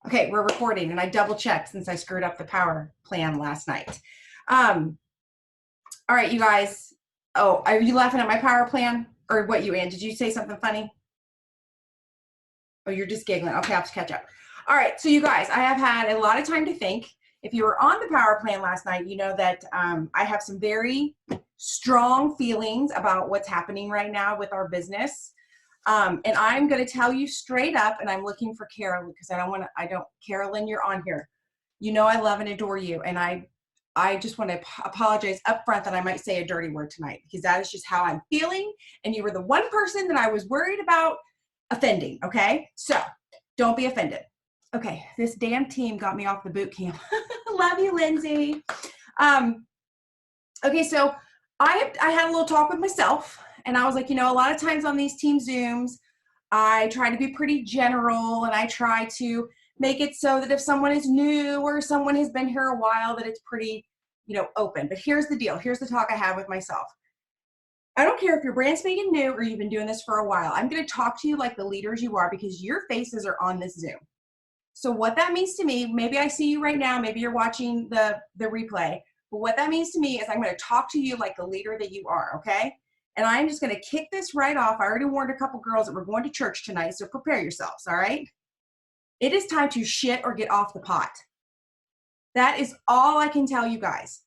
Okay, we're recording, and I double checked since I screwed up the power plan last night. All right, you guys. Oh, are you laughing at my power plan? Or what, you, Ann? Did you say something funny? Oh, you're just giggling. Okay, I'll have to catch up. All right, so you guys, I have had a lot of time to think. If you were on the power plan last night, you know that I have some very strong feelings about what's happening right now with our business. And I'm going to tell you straight up, and I'm looking for Carolyn because Carolyn, you're on here. You know I love and adore you, and I just want to apologize up front that I might say a dirty word tonight because that is just how I'm feeling, and you were the one person that I was worried about offending, okay? So don't be offended. Okay, this damn team got me off the boot camp. Love you, Lindsay. Okay, so I had a little talk with myself, and I was like, you know, a lot of times on these team Zooms, I try to be pretty general, and I try to make it so that if someone is new or someone has been here a while, that it's pretty, you know, open. But here's the deal. Here's the talk I have with myself. I don't care if you're brand spanking new or you've been doing this for a while. I'm going to talk to you like the leaders you are because your faces are on this Zoom. So what that means to me, maybe I see you right now, maybe you're watching the replay, but what that means to me is I'm going to talk to you like the leader that you are, okay? And I'm just going to kick this right off. I already warned a couple girls that we're going to church tonight, so prepare yourselves, all right? It is time to shit or get off the pot. That is all I can tell you guys.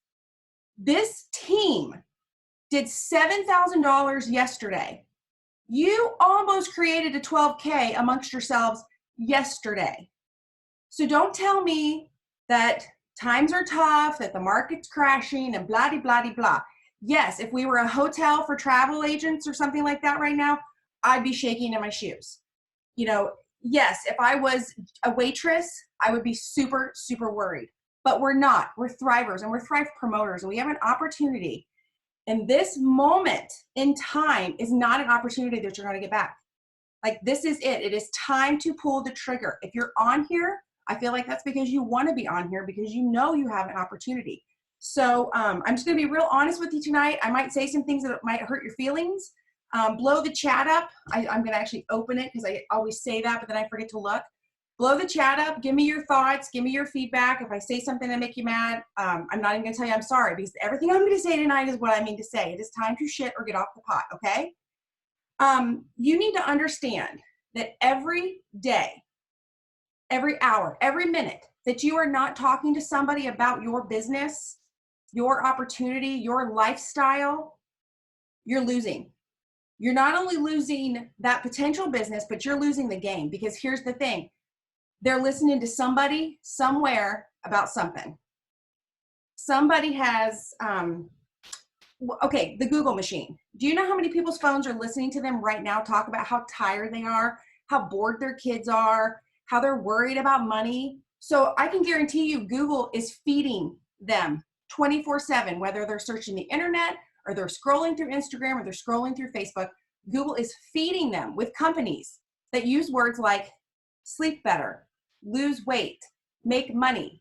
This team did $7,000 yesterday. You almost created a 12K amongst yourselves yesterday. So don't tell me that times are tough, that the market's crashing and blah, blah, blah, blah. Yes, if we were a hotel for travel agents or something like that right now, I'd be shaking in my shoes. You know, yes, if I was a waitress, I would be super, super worried. But we're not. We're thrivers and we're thrive promoters, and we have an opportunity. And this moment in time is not an opportunity that you're going to get back. Like, this is it. It is time to pull the trigger. If you're on here, I feel like that's because you want to be on here because you know you have an opportunity. So I'm just going to be real honest with you tonight. I might say some things that might hurt your feelings. Blow the chat up. I'm going to actually open it because I always say that, but then I forget to look. Blow the chat up. Give me your thoughts. Give me your feedback. If I say something that make you mad, I'm not even going to tell you I'm sorry because everything I'm going to say tonight is what I mean to say. It is time to shit or get off the pot, okay? You need to understand that every day, every hour, every minute that you are not talking to somebody about your business, your opportunity, your lifestyle, you're losing. You're not only losing that potential business, but you're losing the game because here's the thing. They're listening to somebody somewhere about something. Somebody has, okay, the Google machine. Do you know how many people's phones are listening to them right now talk about how tired they are, how bored their kids are, how they're worried about money? So I can guarantee you Google is feeding them 24/7, whether they're searching the internet or they're scrolling through Instagram or they're scrolling through Facebook. Google is feeding them with companies that use words like sleep better, lose weight, make money.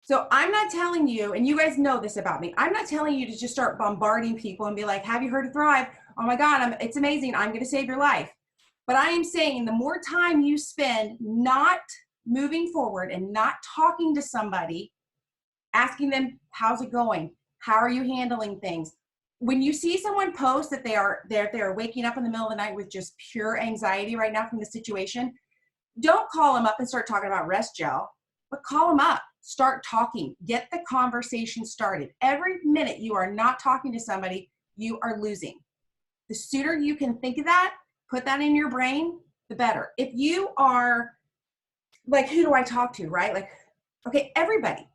So I'm not telling you, and you guys know this about me, I'm not telling you to just start bombarding people and be like, have you heard of Thrive? Oh my God, it's amazing. I'm going to save your life. But I am saying the more time you spend not moving forward and not talking to somebody, asking them, how's it going? How are you handling things? When you see someone post that they're waking up in the middle of the night with just pure anxiety right now from the situation, don't call them up and start talking about rest gel, but call them up, start talking, get the conversation started. Every minute you are not talking to somebody, you are losing. The sooner you can think of that, put that in your brain, the better. If you are like, who do I talk to, right? Like, okay, everybody.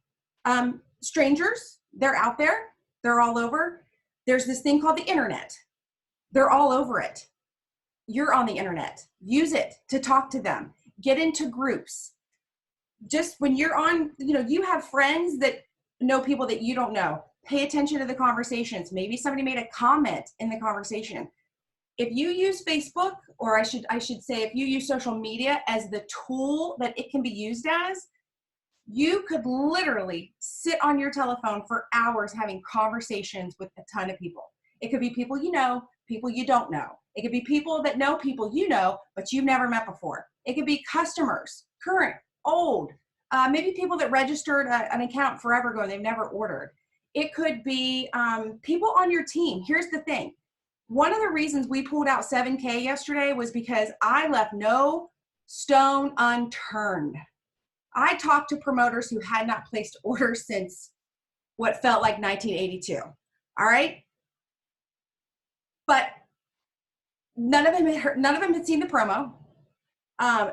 Strangers, they're out there. They're all over. There's this thing called the internet. They're all over it. You're on the internet. Use it to talk to them. Get into groups. Just when you're on, you have friends that know people that you don't know. Pay attention to the conversations. Maybe somebody made a comment in the conversation. If you use Facebook, or I should say, if you use social media as the tool that it can be used as, you could literally sit on your telephone for hours having conversations with a ton of people. It could be people you know, people you don't know. It could be people that know people you know, but you've never met before. It could be customers, current old. Maybe people that registered an account forever ago and they've never ordered. It could be people on your team. Here's the thing. One of the reasons we pulled out 7K yesterday was because I left no stone unturned. I talked to promoters who had not placed orders since what felt like 1982. All right. But none of them had seen the promo.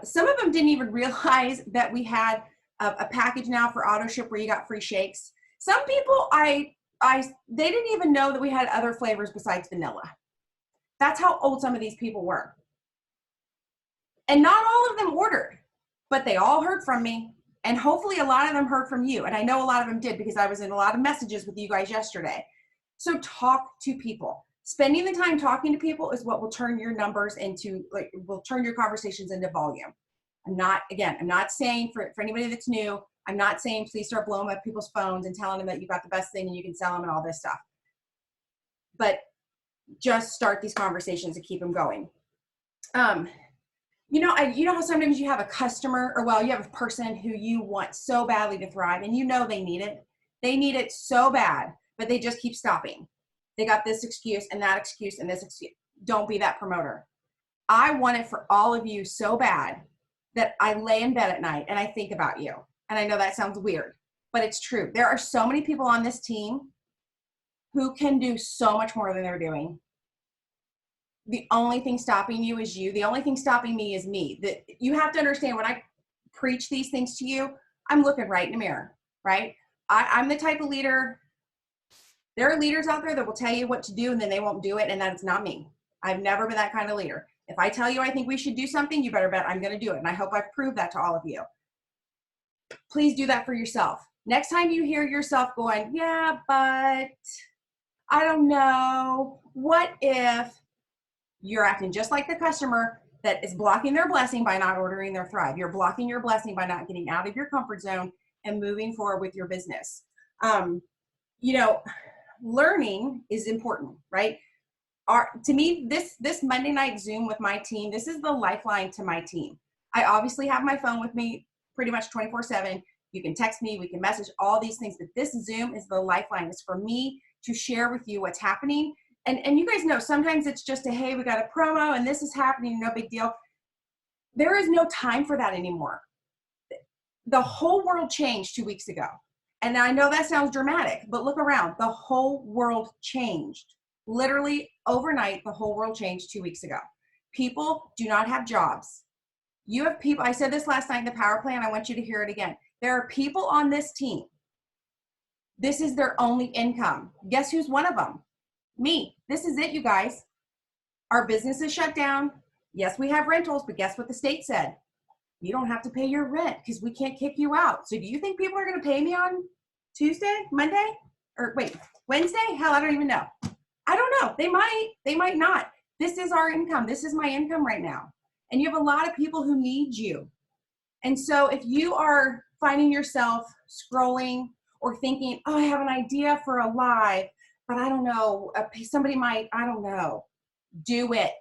Some of them didn't even realize that we had a package now for auto ship where you got free shakes. Some people, they didn't even know that we had other flavors besides vanilla. That's how old some of these people were. And not all of them ordered, but they all heard from me. And hopefully a lot of them heard from you. And I know a lot of them did because I was in a lot of messages with you guys yesterday. So talk to people. Spending the time talking to people is what will turn your numbers into, will turn your conversations into volume. I'm not saying for anybody that's new, I'm not saying please start blowing up people's phones and telling them that you got the best thing and you can sell them and all this stuff. But just start these conversations and keep them going. You know how sometimes you have a customer you have a person who you want so badly to thrive and you know they need it. They need it so bad, but they just keep stopping. They got this excuse and that excuse and this excuse. Don't be that promoter. I want it for all of you so bad that I lay in bed at night and I think about you. And I know that sounds weird, but it's true. There are so many people on this team who can do so much more than they're doing. The only thing stopping you is you. The only thing stopping me is me. That you have to understand when I preach these things to you, I'm looking right in the mirror, right? I'm the type of leader. There are leaders out there that will tell you what to do and then they won't do it, and that's not me. I've never been that kind of leader. If I tell you I think we should do something, you better bet I'm going to do it. And I hope I've proved that to all of you. Please do that for yourself. Next time you hear yourself going, yeah, but I don't know. What if you're acting just like the customer that is blocking their blessing by not ordering their Thrive? You're blocking your blessing by not getting out of your comfort zone and moving forward with your business. Learning is important, right? To me, this Monday night Zoom with my team, this is the lifeline to my team. I obviously have my phone with me pretty much 24/7. You can text me, we can message, all these things, but this Zoom is the lifeline. It's for me to share with you what's happening. And you guys know, sometimes it's just hey, we got a promo and this is happening, no big deal. There is no time for that anymore. The whole world changed 2 weeks ago. And I know that sounds dramatic, but look around. The whole world changed. Literally overnight, the whole world changed 2 weeks ago. People do not have jobs. You have people, I said this last night in the power play, and I want you to hear it again. There are people on this team. This is their only income. Guess who's one of them? Me. This is it, you guys. Our business is shut down. Yes, we have rentals, but guess what the state said? You don't have to pay your rent because we can't kick you out. So do you think people are going to pay me on Tuesday, Monday, or wait, Wednesday? Hell, I don't even know. I don't know. They might not. This is our income. This is my income right now. And you have a lot of people who need you. And so if you are finding yourself scrolling or thinking, oh, I have an idea for a live, but I don't know, somebody might, I don't know, do it.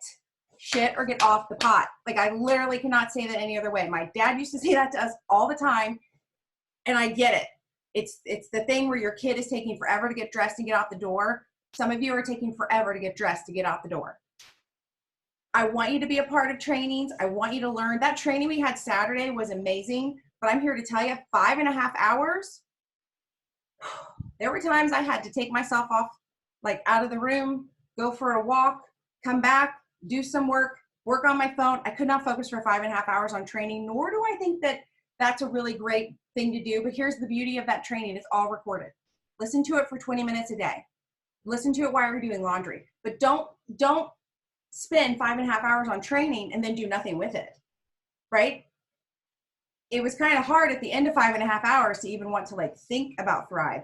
Shit or get off the pot. Like, I literally cannot say that any other way. My dad used to say that to us all the time, and I get it. It's the thing where your kid is taking forever to get dressed and get out the door. Some of you are taking forever to get dressed to get out the door. I want you to be a part of trainings. I want you to learn. That training we had Saturday was amazing, but I'm here to tell you, 5.5 hours. There were times I had to take myself off, like out of the room, go for a walk, come back, do some work on my phone. I could not focus for 5.5 hours on training, nor do I think that that's a really great thing to do. But here's the beauty of that training. It's all recorded. Listen to it for 20 minutes a day. Listen to it while you're doing laundry. But don't spend 5.5 hours on training and then do nothing with it, right? It was kind of hard at the end of 5.5 hours to even want to think about Thrive.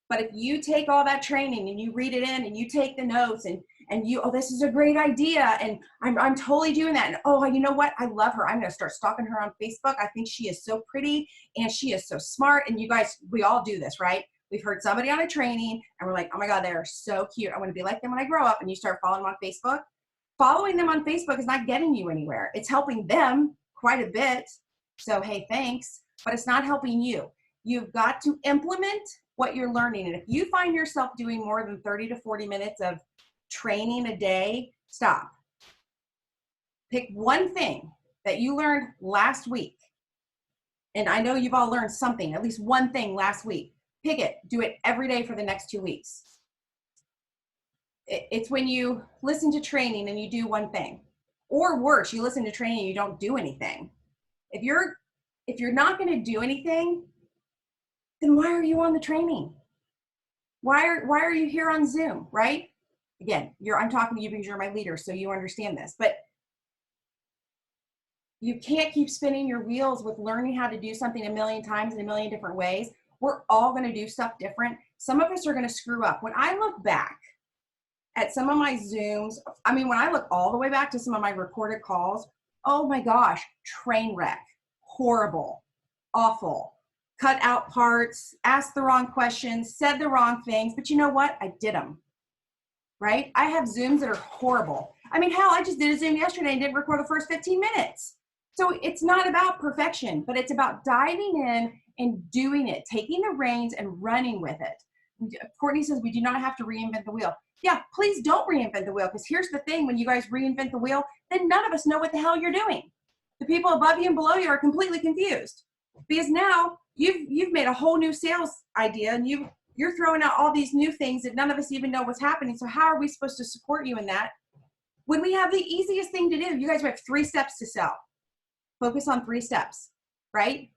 But if you take all that training and you read it in and you take the notes and you, oh, this is a great idea, and I'm totally doing that, and oh, you know what, I love her, I'm going to start stalking her on Facebook. I think she is so pretty and she is so smart. And you guys, we all do this, right? We've heard somebody on a training and we're like, oh my God, they're so cute, I want to be like them when I grow up. And you start following them on Facebook. Following them on Facebook is not getting you anywhere. It's helping them quite a bit, So, hey, thanks, but it's not helping you. You've got to implement what you're learning. And if you find yourself doing more than 30 to 40 minutes of training a day, stop. Pick one thing that you learned last week. And I know you've all learned something, at least one thing last week. Pick it, do it every day for the next 2 weeks. It's when you listen to training and you do one thing, or worse, you listen to training and you don't do anything. If you're not going to do anything, then why are you on the training? Why are you here on Zoom, right? Again, I'm talking to you because you're my leader, so you understand this. But you can't keep spinning your wheels with learning how to do something a million times in a million different ways. We're all going to do stuff different. Some of us are going to screw up. When I look back at some of my Zooms, I mean, when I look all the way back to some of my recorded calls, oh my gosh, train wreck, horrible, awful, cut out parts, asked the wrong questions, said the wrong things, but you know what? I did them, right? I have Zooms that are horrible. I mean, hell, I just did a Zoom yesterday and didn't record the first 15 minutes. So it's not about perfection, but it's about diving in and doing it, taking the reins and running with it. Courtney says we do not have to reinvent the wheel. Yeah, please don't reinvent the wheel, because here's the thing: when you guys reinvent the wheel, then none of us know what the hell you're doing. The people above you and below you are completely confused, because now you've made a whole new sales idea and you're throwing out all these new things that none of us even know what's happening. So how are we supposed to support you in that when we have the easiest thing to do? You guys have 3 steps to sell. Focus on 3 steps, right?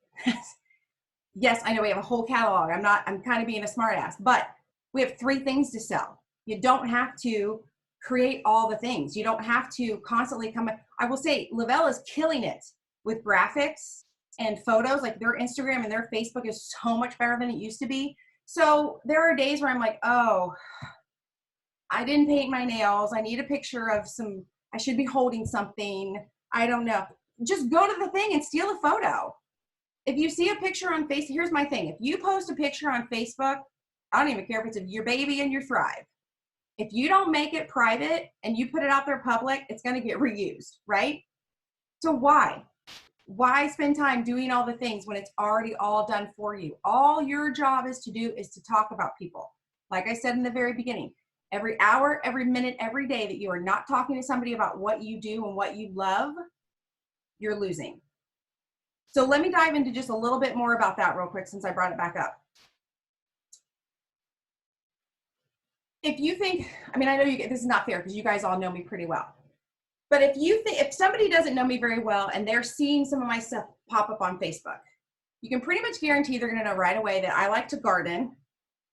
Yes, I know we have a whole catalog. I'm kind of being a smart ass, but we have 3 things to sell. You don't have to create all the things. You don't have to constantly come. I will say Lavelle is killing it with graphics and photos. Like, their Instagram and their Facebook is so much better than it used to be. So there are days where I'm like, oh, I didn't paint my nails. I need a picture of I should be holding something. I don't know. Just go to the thing and steal a photo. If you see a picture on Facebook, here's my thing. If you post a picture on Facebook, I don't even care if it's of your baby and your Thrive. If you don't make it private and you put it out there public, it's going to get reused, right? So why? Why spend time doing all the things when it's already all done for you? All your job is to do is to talk about people. Like I said in the very beginning, every hour, every minute, every day that you are not talking to somebody about what you do and what you love, you're losing. So let me dive into just a little bit more about that real quick, since I brought it back up. If you think, I mean, I know this is not fair because you guys all know me pretty well. But if somebody doesn't know me very well and they're seeing some of my stuff pop up on Facebook, you can pretty much guarantee they're going to know right away that I like to garden,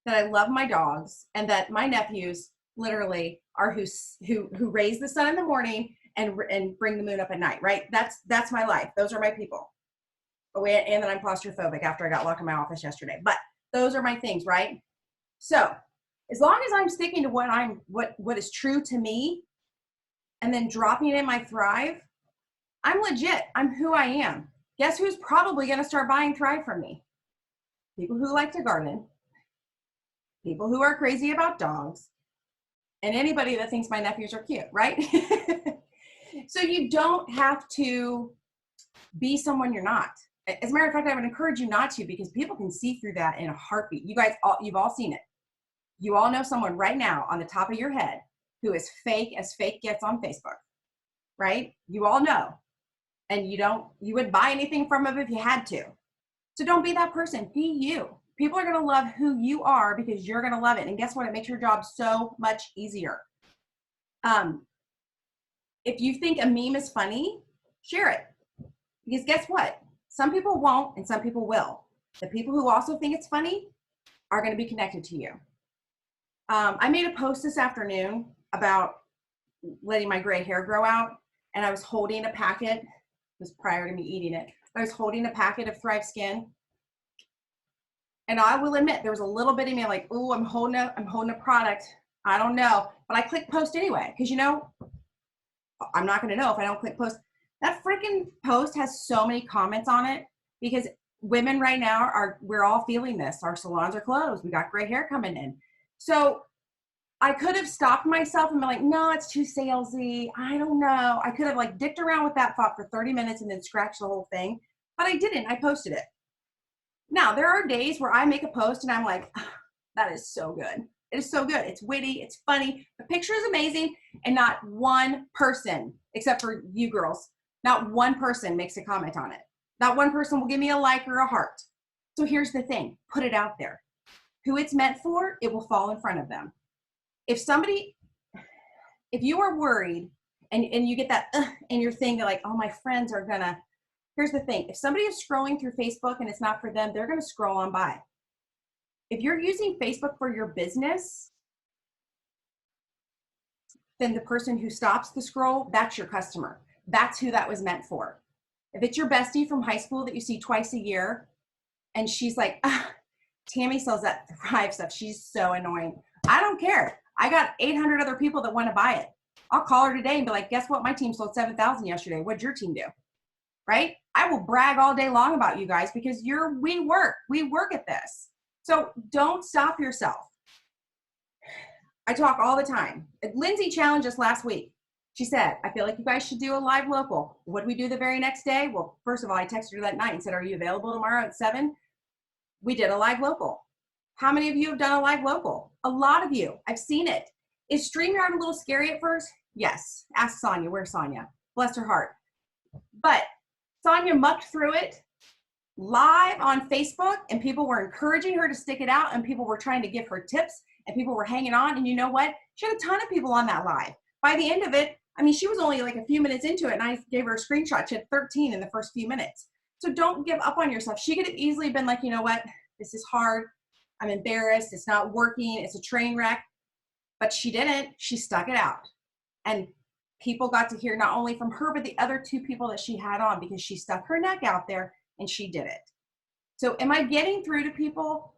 that I love my dogs, and that my nephews literally are who raise the sun in the morning and bring the moon up at night, right? That's my life. Those are my people. And then I'm claustrophobic after I got locked in my office yesterday. But those are my things, right? So as long as I'm sticking to what is true to me, and then dropping it in my Thrive, I'm legit. I'm who I am. Guess who's probably going to start buying Thrive from me? People who like to garden, people who are crazy about dogs, and anybody that thinks my nephews are cute, right? So you don't have to be someone you're not. As a matter of fact, I would encourage you not to, because people can see through that in a heartbeat. You guys, you've all seen it. You all know someone right now on the top of your head who is fake as fake gets on Facebook, right? You all know. And you would buy anything from them if you had to. So don't be that person, be you. People are gonna love who you are because you're gonna love it. And guess what? It makes your job so much easier. If you think a meme is funny, share it. Because guess what? Some people won't and some people will. The people who also think it's funny are gonna be connected to you. I made a post this afternoon about letting my gray hair grow out, and I was holding a packet. It was prior to me eating it. I was holding a packet of Thrive Skin, and I will admit there was a little bit of me like, "Ooh, I'm holding a product. I don't know," but I clicked post anyway because I'm not going to know if I don't click post. That freaking post has so many comments on it because women right now we're all feeling this. Our salons are closed. We got gray hair coming in. So I could have stopped myself and been like, no, it's too salesy. I don't know. I could have dicked around with that thought for 30 minutes and then scratched the whole thing. but I didn't. I posted it. Now, there are days where I make a post and I'm like, oh, that is so good. It is so good. It's witty. It's funny. The picture is amazing. And not one person, except for you girls, not one person makes a comment on it. Not one person will give me a like or a heart. So here's the thing. Put it out there. Who it's meant for, it will fall in front of them. If you are worried and you get that in your thing, that like, oh, my friends are gonna, here's the thing. If somebody is scrolling through Facebook and it's not for them, they're gonna scroll on by. If you're using Facebook for your business, then the person who stops the scroll, that's your customer. That's who that was meant for. If it's your bestie from high school that you see twice a year and she's like, Tammy sells that Thrive stuff, she's so annoying. I don't care. I got 800 other people that want to buy it. I'll call her today and be like, guess what? My team sold 7,000 yesterday. What'd your team do? Right? I will brag all day long about you guys because we work at this. So don't stop yourself. I talk all the time. Lindsay challenged us last week. She said, I feel like you guys should do a live local. What did we do the very next day? Well, first of all, I texted her that night and said, are you available tomorrow at 7? We did a live local. How many of you have done a live local? A lot of you. I've seen it. Is StreamYard a little scary at first? Yes. Ask Sonia. Where's Sonia? Bless her heart. But Sonia mucked through it live on Facebook, and people were encouraging her to stick it out, and people were trying to give her tips, and people were hanging on. And you know what? She had a ton of people on that live. By the end of it, I mean, she was only like a few minutes into it, and I gave her a screenshot. She had 13 in the first few minutes. So don't give up on yourself. She could have easily been like, you know what? This is hard. I'm embarrassed. It's not working. It's a train wreck. But she didn't. She stuck it out. And people got to hear not only from her, but the other 2 people that she had on, because she stuck her neck out there and she did it. So am I getting through to people?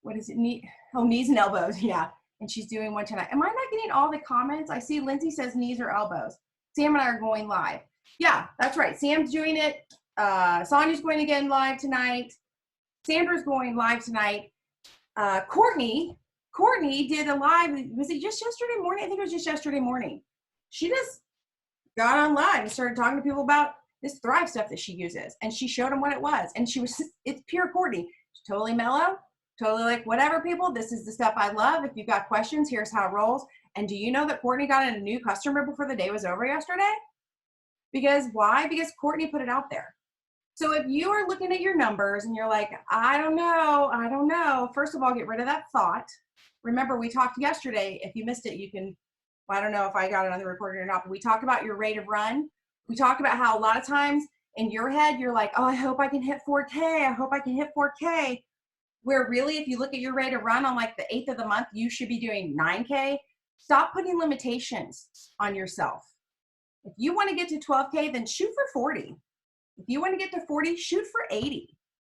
What is it? Knees and elbows. Yeah. And she's doing one tonight. Am I not getting all the comments? I see Lindsay says knees or elbows. Sam and I are going live. Yeah, that's right. Sam's doing it. Sonia's going again live tonight. Sandra's going live tonight. Courtney did a live. Was it just yesterday morning? I think it was just yesterday morning. She just got on live and started talking to people about this Thrive stuff that she uses. And she showed them what it was. And it's pure Courtney. She's totally mellow, totally like, whatever, people, this is the stuff I love. If you've got questions, here's how it rolls. And do you know that Courtney got a new customer before the day was over yesterday? Because why? Because Courtney put it out there. So if you are looking at your numbers and you're like, I don't know. First of all, get rid of that thought. Remember, we talked yesterday. If you missed it, you can, well, I don't know if I got it on the recording or not, but we talked about your rate of run. We talked about how a lot of times in your head, you're like, oh, I hope I can hit 4K. I hope I can hit 4K. Where really, if you look at your rate of run on like the 8th of the month, you should be doing 9K. Stop putting limitations on yourself. If you want to get to 12K, then shoot for 40. If you want to get to 40, shoot for 80.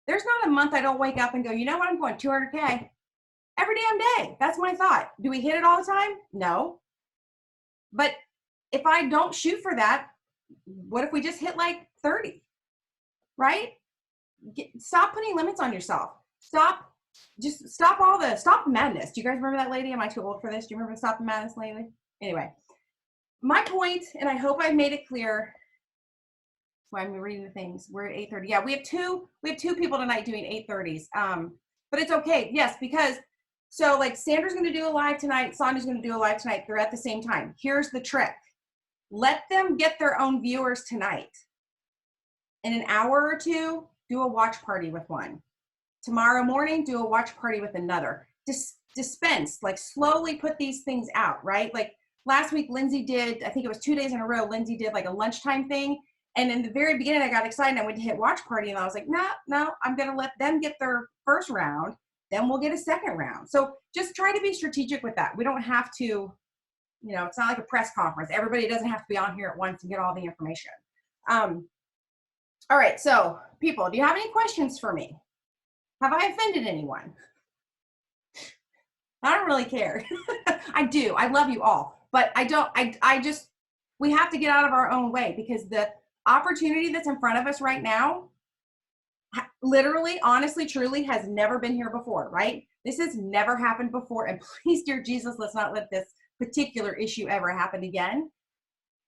There's not a month I don't wake up and go, you know what, I'm going 200K every damn day. That's my thought. Do we hit it all the time? No. But if I don't shoot for that, what if we just hit like 30, right? Stop putting limits on yourself. Stop the madness. Do you guys remember that lady? Am I too old for this? Do you remember Stop the Madness lady? Anyway, my point, and I hope I've made it clear. So I'm reading the things. We're at 8:30. Yeah, we have two people tonight doing 8:30s. But it's okay. Yes, because so like Sandra's going to do a live tonight. Sonia's going to do a live tonight. They're at the same time. Here's the trick. Let them get their own viewers tonight. In an hour or two, do a watch party with one. Tomorrow morning, do a watch party with another. Dispense, like slowly put these things out, right? Like last week, Lindsay did, I think it was 2 days in a row, Lindsay did like a lunchtime thing. And in the very beginning, I got excited. I went to hit watch party and I was like, no, I'm going to let them get their first round. Then we'll get a second round. So just try to be strategic with that. We don't have to, it's not like a press conference. Everybody doesn't have to be on here at once and get all the information. All right. So people, do you have any questions for me? Have I offended anyone? I don't really care. I do. I love you all, but we have to get out of our own way because the opportunity that's in front of us right now, literally, honestly, truly has never been here before, right? This has never happened before. And please, dear Jesus, let's not let this particular issue ever happen again.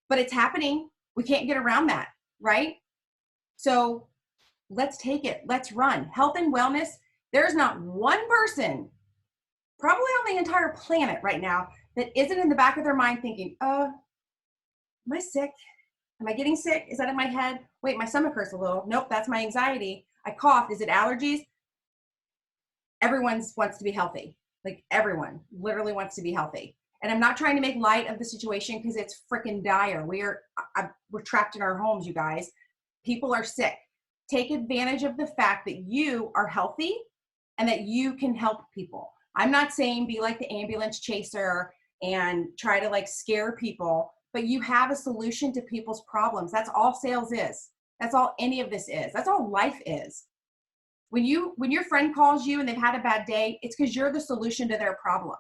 But it's happening. We can't get around that, right? So Let's take it. Let's run. Health and wellness. There's not one person, probably on the entire planet right now, that isn't in the back of their mind thinking, am I sick? Am I getting sick? Is that in my head? Wait, my stomach hurts a little. Nope, that's my anxiety. I coughed. Is it allergies? Everyone wants to be healthy. Like everyone literally wants to be healthy. And I'm not trying to make light of the situation because it's freaking dire. We're trapped in our homes, you guys. People are sick. Take advantage of the fact that you are healthy and that you can help people. I'm not saying be like the ambulance chaser and try to like scare people, but you have a solution to people's problems. That's all sales is. That's all any of this is. That's all life is. When your friend calls you and they've had a bad day, it's because you're the solution to their problem.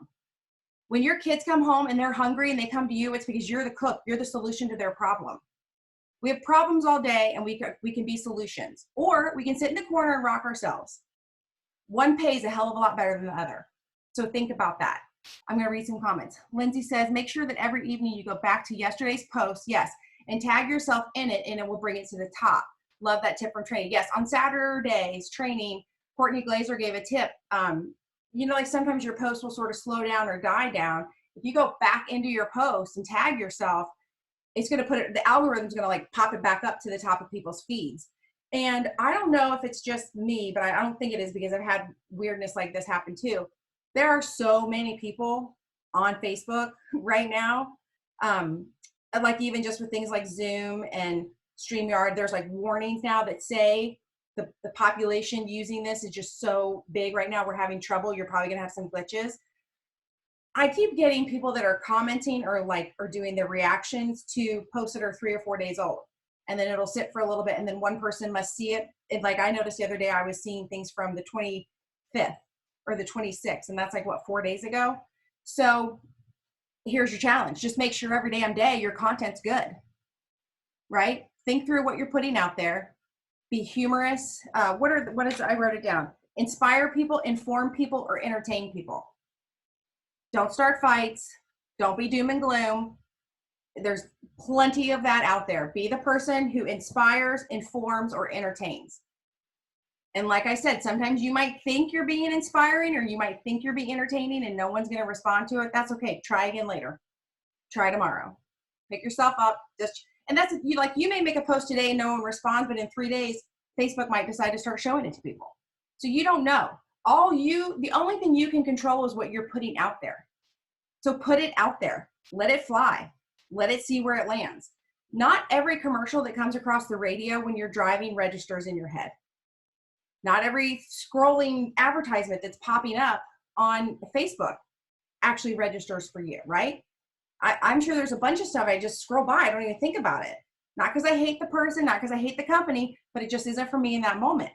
When your kids come home and they're hungry and they come to you, it's because you're the cook. You're the solution to their problem. We have problems all day and we can be solutions. Or we can sit in the corner and rock ourselves. One pays a hell of a lot better than the other. So think about that. I'm going to read some comments. Lindsay says, make sure that every evening you go back to yesterday's post, yes, and tag yourself in it and it will bring it to the top. Love that tip from training. Yes, on Saturday's training, Courtney Glazer gave a tip. Like sometimes your post will sort of slow down or die down. If you go back into your post and tag yourself, it's going to put it, the algorithm's going to like pop it back up to the top of people's feeds. And I don't know if it's just me, but I don't think it is because I've had weirdness like this happen too. There are so many people on Facebook right now. Like even just with things like Zoom and StreamYard, there's like warnings now that say the population using this is just so big right now. We're having trouble. You're probably going to have some glitches. I keep getting people that are commenting or doing their reactions to posts that are 3 or 4 days old. And then it'll sit for a little bit. And then one person must see it. And like I noticed the other day, I was seeing things from the 25th or the 26th. And that's like, what, 4 days ago? So here's your challenge. Just make sure every damn day your content's good, right? Think through what you're putting out there. Be humorous. I wrote it down. Inspire people, inform people, or entertain people. Don't start fights. Don't be doom and gloom. There's plenty of that out there. Be the person who inspires, informs, or entertains. And like I said, sometimes you might think you're being inspiring or you might think you're being entertaining and no one's going to respond to it. That's okay. Try again later. Try tomorrow. Pick yourself up. You may make a post today and no one responds, but in 3 days, Facebook might decide to start showing it to people. So you don't know. The only thing you can control is what you're putting out there. So put it out there. Let it fly. Let it see where it lands. Not every commercial that comes across the radio when you're driving registers in your head. Not every scrolling advertisement that's popping up on Facebook actually registers for you, right? I'm sure there's a bunch of stuff I just scroll by. I don't even think about it. Not because I hate the person, not because I hate the company, but it just isn't for me in that moment.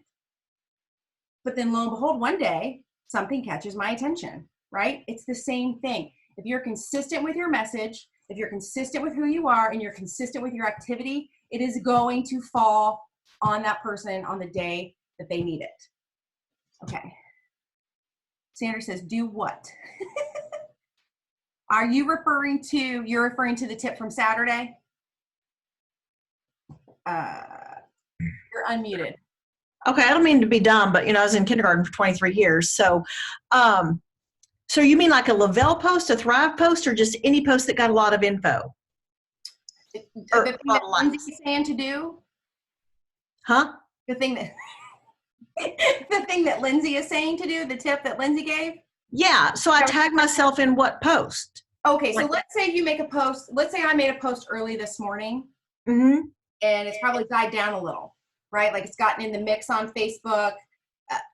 But then lo and behold, one day, something catches my attention, right? It's the same thing. If you're consistent with your message, if you're consistent with who you are and you're consistent with your activity, it is going to fall on that person on the day that they need it. Okay. Sandra says, do what? You're referring to the tip from Saturday? You're unmuted. Okay, I don't mean to be dumb, but I was in kindergarten for 23 years. So you mean like a Lavelle post, a Thrive post, or just any post that got a lot of info? The thing that Lindsay's saying to do? Huh? The thing that Lindsay is saying to do, the tip that Lindsay gave? Yeah, so I tag myself in what post? Okay, so let's say you make a post. Let's say I made a post early this morning. Mm-hmm. And it's probably died down a little, right? Like it's gotten in the mix on Facebook.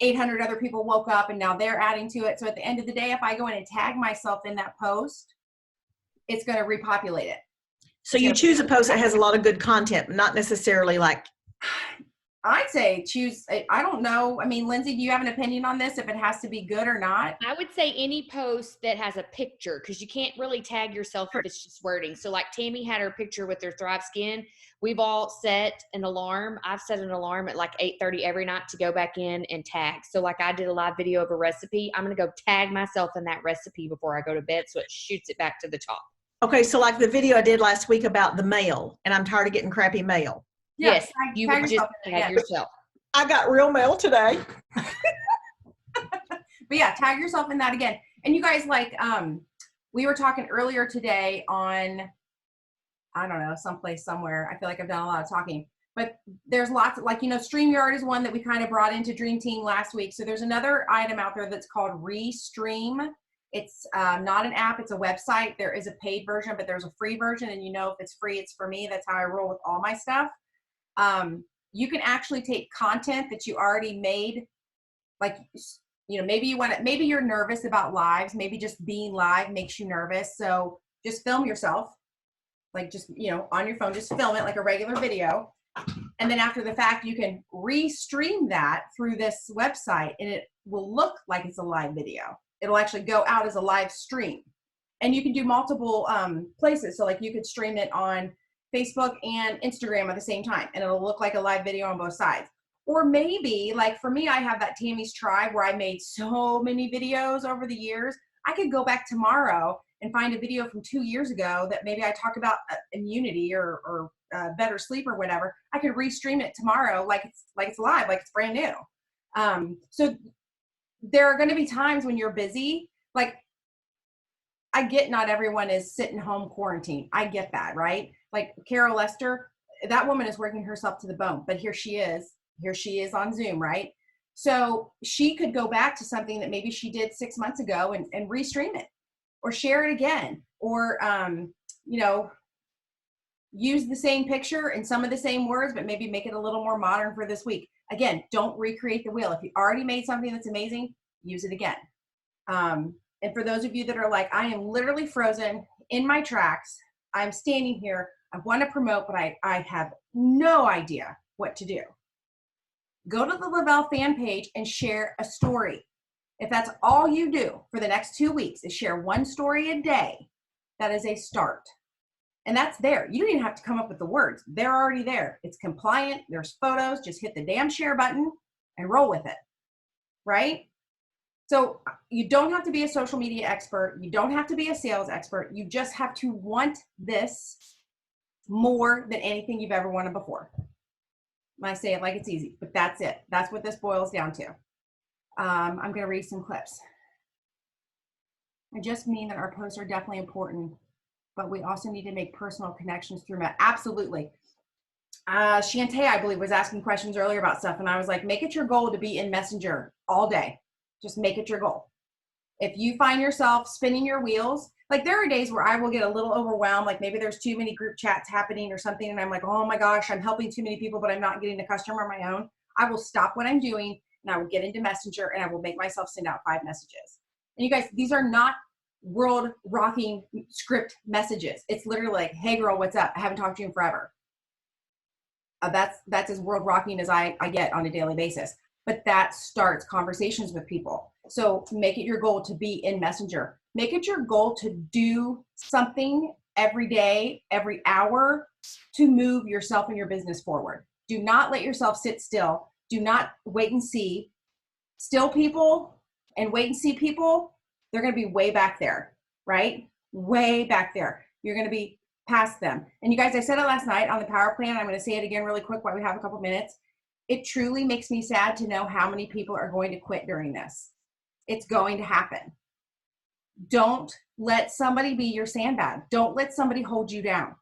800 other people woke up and now they're adding to it. So at the end of the day, if I go in and tag myself in that post, it's going to repopulate it. So you choose a post that has a lot of good content, not necessarily like... I'd say choose, I don't know. I mean, Lindsay, do you have an opinion on this, if it has to be good or not? I would say any post that has a picture, because you can't really tag yourself if it's just wording. So like Tammy had her picture with her Thrive Skin. We've all set an alarm. I've set an alarm at like 8:30 every night to go back in and tag. So like I did a live video of a recipe. I'm going to go tag myself in that recipe before I go to bed so it shoots it back to the top. Okay, so like the video I did last week about the mail, and I'm tired of getting crappy mail. Yes, you would just tag yourself. I got real mail today. But yeah, tag yourself in that again. And you guys, like, we were talking earlier today on, I don't know, someplace somewhere. I feel like I've done a lot of talking, but there's lots of, like, StreamYard is one that we kind of brought into Dream Team last week. So there's another item out there that's called Restream. It's not an app, it's a website. There is a paid version, but there's a free version. And if it's free, it's for me. That's how I roll with all my stuff. You can actually take content that you already made, like, maybe you're nervous about lives. Maybe just being live makes you nervous. So just film yourself, like, just, on your phone, just film it like a regular video. And then after the fact, you can restream that through this website and it will look like it's a live video. It'll actually go out as a live stream. And you can do multiple places. So like you could stream it on Facebook and Instagram at the same time, and it'll look like a live video on both sides. Or maybe, like for me, I have that Tammy's Tribe where I made so many videos over the years. I could go back tomorrow and find a video from 2 years ago that maybe I talked about immunity or better sleep or whatever. I could restream it tomorrow like it's live, like it's brand new. So there are going to be times when you're busy. Like, I get not everyone is sitting home quarantine. I get that, right? Like Carol Lester, that woman is working herself to the bone, but here she is on Zoom, right? So she could go back to something that maybe she did 6 months ago and restream it or share it again, or, use the same picture and some of the same words, but maybe make it a little more modern for this week. Again, don't recreate the wheel. If you already made something that's amazing, use it again. And for those of you that are like, I am literally frozen in my tracks, I'm standing here, I want to promote, but I have no idea what to do. Go to the Lavelle fan page and share a story. If that's all you do for the next 2 weeks is share one story a day, that is a start. And that's there. You don't even have to come up with the words. They're already there. It's compliant. There's photos. Just hit the damn share button and roll with it, right? So you don't have to be a social media expert. You don't have to be a sales expert. You just have to want this more than anything you've ever wanted before. I say it like it's easy, but that's it. That's what this boils down to. I'm going to read some clips. I just mean that our posts are definitely important, but we also need to make personal connections through that. Absolutely. Shantae, I believe, was asking questions earlier about stuff, and I was like, make it your goal to be in Messenger all day. Just make it your goal. If you find yourself spinning your wheels, like there are days where I will get a little overwhelmed, like maybe there's too many group chats happening or something, and I'm like, oh my gosh, I'm helping too many people, but I'm not getting the customer on my own. I will stop what I'm doing, and I will get into Messenger, and I will make myself send out 5 messages. And you guys, these are not world rocking script messages. It's literally like, hey girl, what's up? I haven't talked to you in forever. That's as world rocking as I get on a daily basis. But that starts conversations with people. So make it your goal to be in Messenger. Make it your goal to do something every day, every hour to move yourself and your business forward. Do not let yourself sit still. Do not wait and see. Still people and wait and see people, they're going to be way back there, right? Way back there. You're going to be past them. And you guys, I said it last night on the power plan. I'm going to say it again really quick while we have a couple minutes. It truly makes me sad to know how many people are going to quit during this. It's going to happen. Don't let somebody be your sandbag. Don't let somebody hold you down.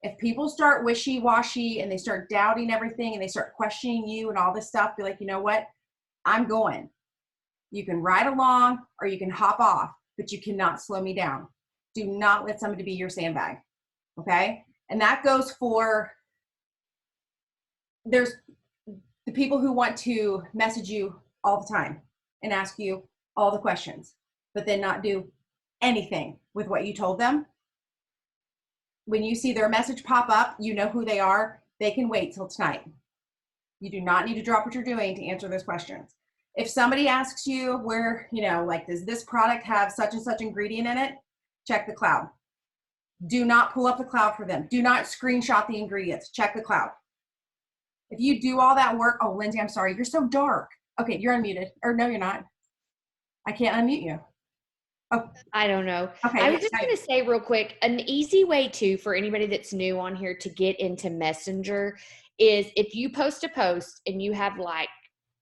If people start wishy-washy and they start doubting everything and they start questioning you and all this stuff, be like, you know what? I'm going. You can ride along or you can hop off, but you cannot slow me down. Do not let somebody be your sandbag, okay? And that goes for, there's the people who want to message you all the time and ask you all the questions, but then not do anything with what you told them. When you see their message pop up, you know who they are. They can wait till tonight. You do not need to drop what you're doing to answer those questions. If somebody asks you where, like, does this product have such and such ingredient in it? Check the cloud. Do not pull up the cloud for them. Do not screenshot the ingredients. Check the cloud. If you do all that work, oh, Lindsay, I'm sorry. You're so dark. Okay, you're unmuted. Or no, you're not. I can't unmute you. Oh, I don't know. okay. I was just going to say real quick, an easy way too for anybody that's new on here to get into Messenger is if you post a post and you have like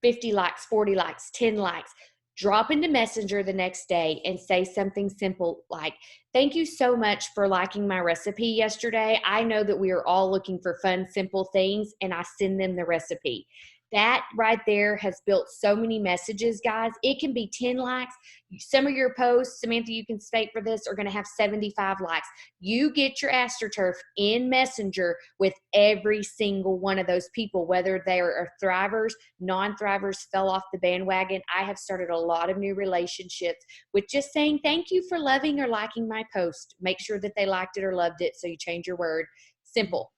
50 likes, 40 likes, 10 likes, drop into Messenger the next day and say something simple like, thank you so much for liking my recipe yesterday. I know that we are all looking for fun, simple things, and I send them the recipe. That right there has built so many messages, guys. It can be 10 likes. Some of your posts, Samantha, you can state for this, are going to have 75 likes. You get your AstroTurf in Messenger with every single one of those people, whether they are thrivers, non-thrivers, fell off the bandwagon. I have started a lot of new relationships with just saying thank you for loving or liking my post. Make sure that they liked it or loved it, so you change your word. Simple.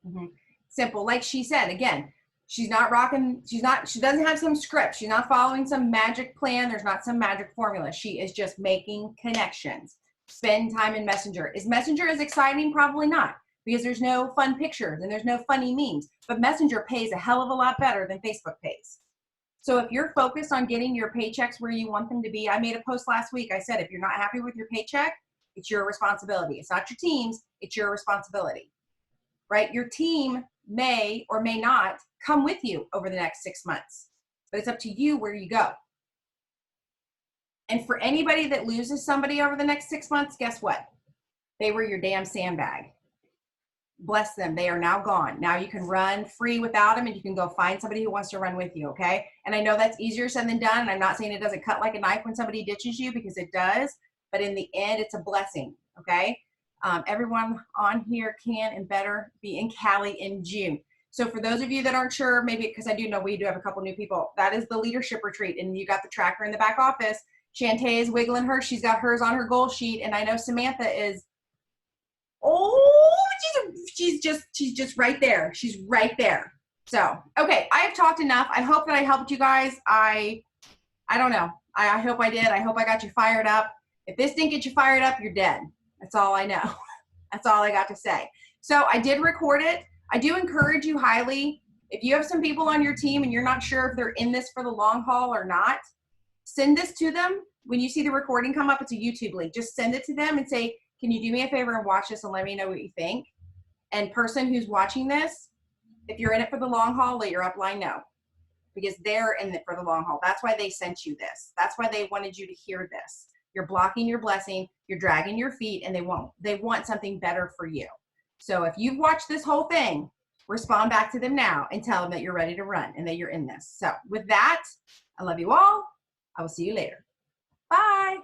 Mm-hmm. Simple. Like she said, again, she doesn't have some script. She's not following some magic plan. There's not some magic formula. She is just making connections. Spend time in Messenger. Is Messenger as exciting? Probably not, because there's no fun pictures and there's no funny memes. But Messenger pays a hell of a lot better than Facebook pays. So if you're focused on getting your paychecks where you want them to be, I made a post last week. I said, if you're not happy with your paycheck, it's your responsibility. It's not your team's, it's your responsibility, right? Your team may or may not come with you over the next 6 months, but it's up to you where you go. And for anybody that loses somebody over the next 6 months, guess what? They were your damn sandbag. Bless them. They are now gone. Now you can run free without them, and you can go find somebody who wants to run with you, okay? And I know that's easier said than done, and I'm not saying it doesn't cut like a knife when somebody ditches you, because it does, but in the end, it's a blessing, okay? Everyone on here can and better be in Cali in June. So for those of you that aren't sure, maybe because I do know we do have a couple new people, that is the leadership retreat, and you got the tracker in the back office. Shantae is wiggling hers. She's got hers on her goal sheet, and I know Samantha is, she's just right there. She's right there. So, okay, I have talked enough. I hope that I helped you guys. I don't know. I hope I did. I hope I got you fired up. If this didn't get you fired up, you're dead. That's all I know. That's all I got to say. So I did record it. I do encourage you highly, if you have some people on your team and you're not sure if they're in this for the long haul or not, send this to them. When you see the recording come up, it's a YouTube link. Just send it to them and say, can you do me a favor and watch this and let me know what you think? And person who's watching this, if you're in it for the long haul, let your upline know, because they're in it for the long haul. That's why they sent you this. That's why they wanted you to hear this. You're blocking your blessing, you're dragging your feet, and they want something better for you. So if you've watched this whole thing, respond back to them now and tell them that you're ready to run and that you're in this. So with that, I love you all. I will see you later. Bye.